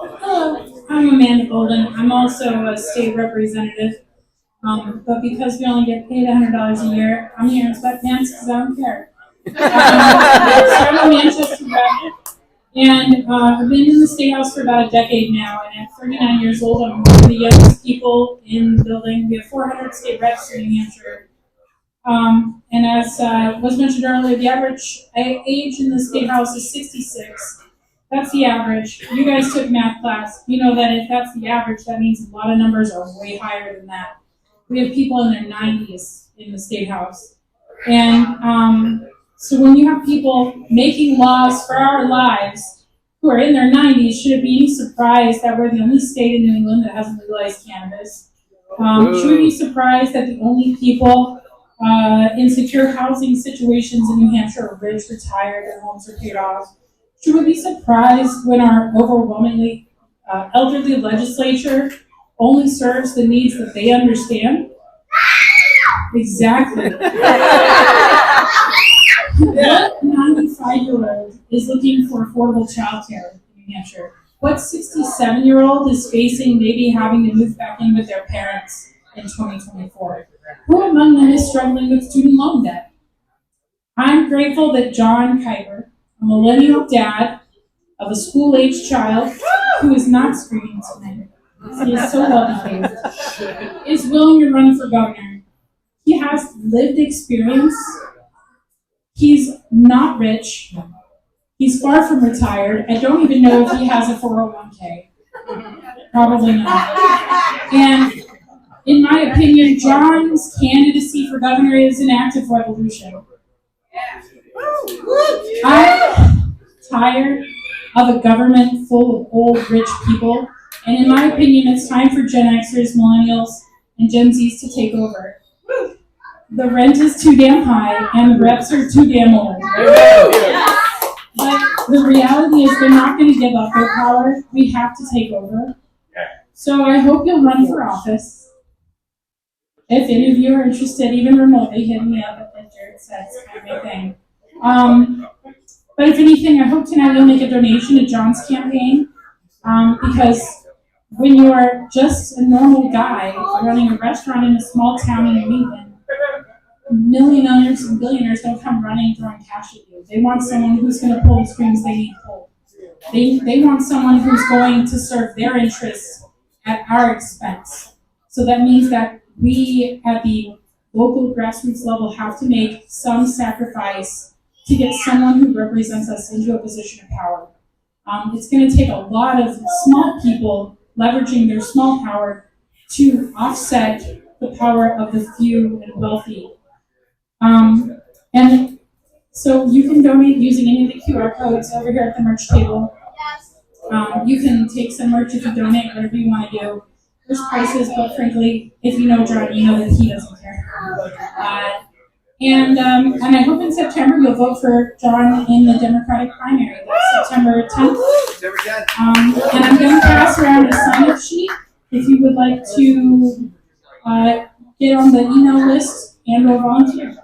Hello, I'm Amanda Bouldin. I'm also a state representative. But because we only get paid $100 a year, I'm here in sweatpants because I don't care. So I'm a Manchester rep, and I've been in the State House for about a decade now, and at 39 years old, I'm one of the youngest people in the building. We have 400 state reps in New Hampshire. And as was mentioned earlier, the average age in the State House is 66. That's the average. You guys took math class. You know that if that's the average, that means a lot of numbers are way higher than that. We have people in their 90s in the State House. And so when you have people making laws for our lives who are in their 90s, should it be any surprise that we're the only state in New England that hasn't legalized cannabis? Should we be surprised that the only people in secure housing situations in New Hampshire are rich, retired, their homes are paid off? Should we be surprised when our overwhelmingly elderly legislature only serves the needs that they understand? Exactly. What 95-year-old is looking for affordable childcare in New Hampshire? What 67-year-old is facing maybe having to move back in with their parents in 2024? Who among them is struggling with student loan debt? I'm grateful that John Kuiper, a millennial dad of a school-aged child who is not screaming tonight, he is so well behaved, is willing to run for governor. He has lived experience. He's not rich. He's far from retired. I don't even know if he has a 401k. Probably not. And in my opinion, John's candidacy for governor is an act of revolution. I'm tired of a government full of old, rich people, and in my opinion, it's time for Gen Xers, Millennials, and Gen Zs to take over. The rent is too damn high, and the reps are too damn old. But the reality is they're not going to give up their power. We have to take over. So I hope you'll run for office. If any of you are interested, even remotely, hit me up at Jared Says kind of thing. But if anything, I hope tonight you'll make a donation to John's campaign, because when you are just a normal guy running a restaurant in a small town in New England, millionaires and billionaires don't come running throwing cash at you. They want someone who's going to pull the strings they need pulled. They want someone who's going to serve their interests at our expense. So that means that we at the local grassroots level have to make some sacrifice to get someone who represents us into a position of power. It's going to take a lot of small people leveraging their small power to offset the power of the few and wealthy. And so you can donate using any of the QR codes over here at the merch table. You can take some merch if you donate, whatever you want to do. There's prices, but frankly, if you know John, you know that he doesn't care. And I hope in September you'll vote for John in the Democratic primary. That's September 10th. And I'm going to pass around a sign-up sheet if you would like to get on the email list and or volunteer.